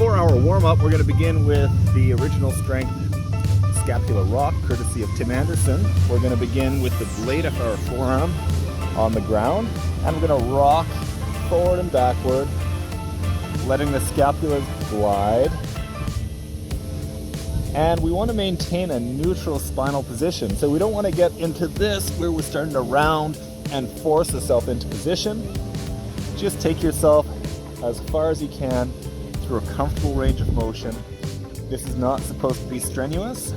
for our warm-up, we're going to begin with the original strength scapular rock, courtesy of Tim Anderson. We're going to begin with the blade of our forearm on the ground, and we're going to rock forward and backward, letting the scapula glide. And we want to maintain a neutral spinal position. So we don't want to get into this where we're starting to round and force yourself into position. Just take yourself as far as you can through a comfortable range of motion. This is not supposed to be strenuous.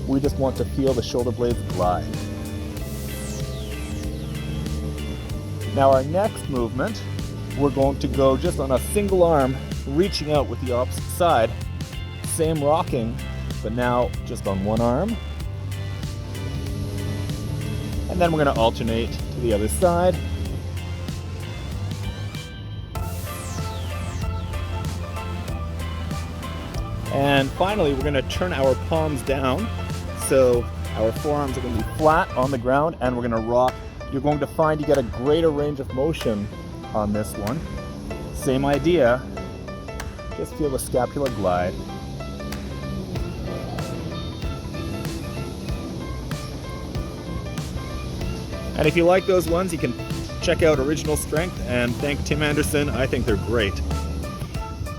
We just want to feel the shoulder blades glide. Now our next movement, we're going to go just on a single arm, reaching out with the opposite side. Same rocking, but now just on one arm. And then we're going to alternate to the other side. And finally, we're going to turn our palms down. So our forearms are going to be flat on the ground, and we're going to rock. You're going to find you get a greater range of motion on this one. Same idea, just feel the scapula glide. And if you like those ones, you can check out Original Strength and thank Tim Anderson. I think they're great.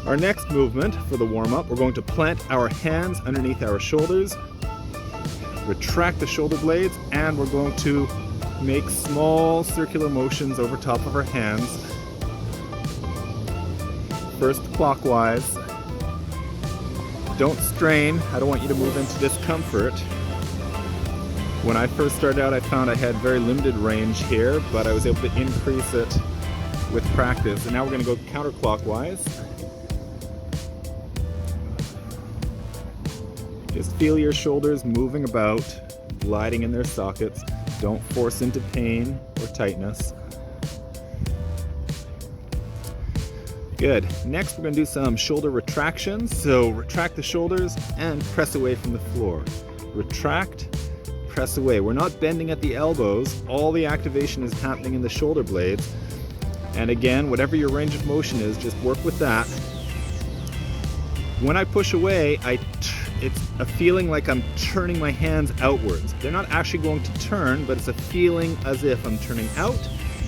Our next movement for the warm-up, we're going to plant our hands underneath our shoulders, retract the shoulder blades, and we're going to make small circular motions over top of our hands. First clockwise. Don't strain. I don't want you to move into discomfort. When I first started out, I found I had very limited range here, but I was able to increase it with practice. And now we're going to go counterclockwise. Just feel your shoulders moving about, gliding in their sockets. Don't force into pain or tightness. Good. Next, we're going to do some shoulder retractions. So retract the shoulders and press away from the floor. Retract, press away. We're not bending at the elbows. All the activation is happening in the shoulder blades. And again, whatever your range of motion is, just work with that. When I push away, it's a feeling like I'm turning my hands outwards. They're not actually going to turn, but it's a feeling as if I'm turning out.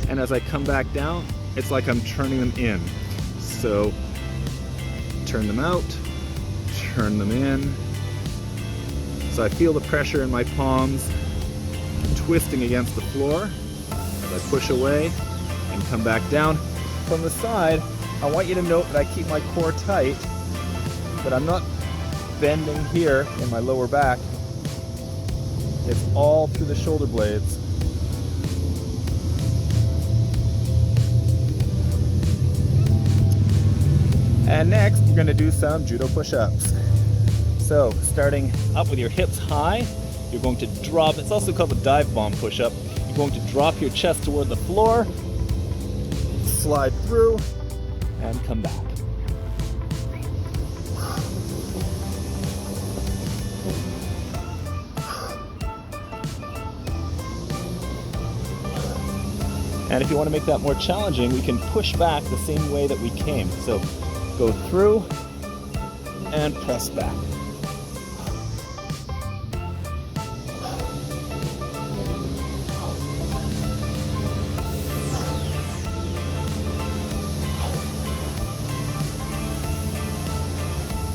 And as I come back down, it's like I'm turning them in. So turn them out, turn them in. So I feel the pressure in my palms twisting against the floor as I push away and come back down. From the side, I want you to note that I keep my core tight, that I'm not bending here in my lower back. It's all through the shoulder blades. And next, we're going to do some judo push-ups. So, starting up with your hips high, you're going to drop, it's also called the dive bomb push-up. You're going to drop your chest toward the floor, slide through, and come back. And if you want to make that more challenging, we can push back the same way that we came. So go through and press back.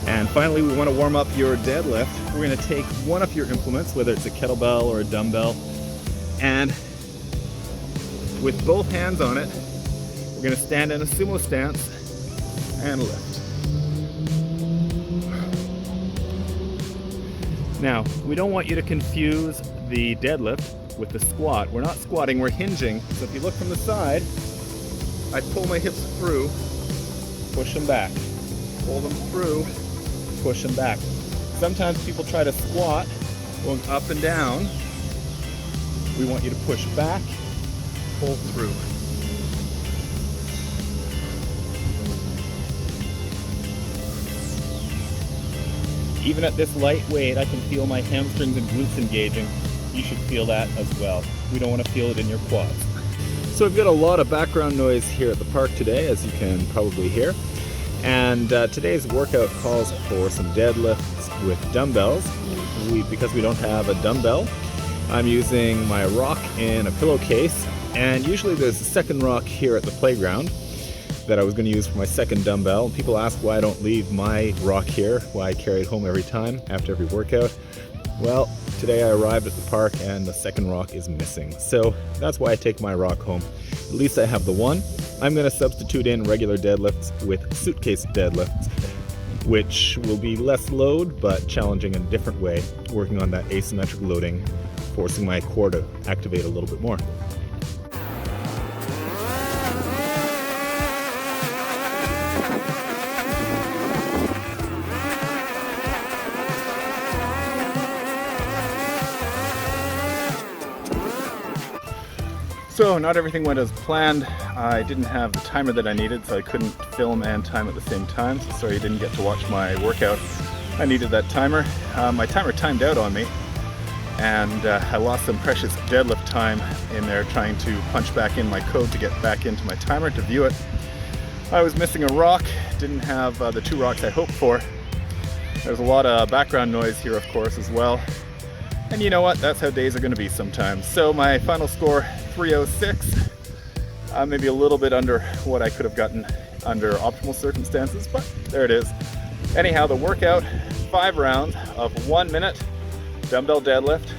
And finally, we want to warm up your deadlift. We're going to take one of your implements, whether it's a kettlebell or a dumbbell, and with both hands on it, we're going to stand in a sumo stance and lift. Now, we don't want you to confuse the deadlift with the squat. We're not squatting, we're hinging. So if you look from the side, I pull my hips through, push them back. Pull them through, push them back. Sometimes people try to squat, going up and down. We want you to push back, pull through. Even at this light weight, I can feel my hamstrings and glutes engaging. You should feel that as well. We don't want to feel it in your quads. So we've got a lot of background noise here at the park today, as you can probably hear. And today's workout calls for some deadlifts with dumbbells. Because we don't have a dumbbell, I'm using my rock in a pillowcase, and usually there's a second rock here at the playground that I was going to use for my second dumbbell. People ask why I don't leave my rock here, why I carry it home every time after every workout. Well, today I arrived at the park and the second rock is missing, so that's why I take my rock home. At least I have the one. I'm going to substitute in regular deadlifts with suitcase deadlifts, which will be less load but challenging in a different way, working on that asymmetric loading, forcing my core to activate a little bit more. So not everything went as planned. I didn't have the timer that I needed, so I couldn't film and time at the same time. So sorry you didn't get to watch my workout. I needed that timer. My timer timed out on me, and I lost some precious deadlift time in there trying to punch back in my code to get back into my timer to view it. I was missing a rock, didn't have the 2 rocks I hoped for. There's a lot of background noise here, of course, as well. And you know what? That's how days are going to be sometimes. So my final score, 306. Maybe a little bit under what I could have gotten under optimal circumstances, but there it is. Anyhow, the workout, 5 rounds of 1 minute dumbbell deadlift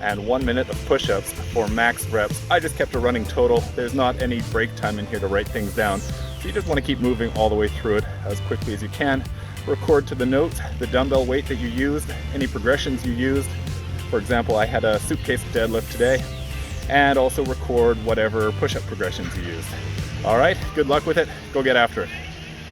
and 1 minute of push-ups for max reps. I just kept a running total. There's not any break time in here to write things down. So you just want to keep moving all the way through it as quickly as you can. Record to the notes the dumbbell weight that you used, any progressions you used. For example, I had a suitcase deadlift today, and also record whatever push-up progressions you used. All right, good luck with it. Go get after it.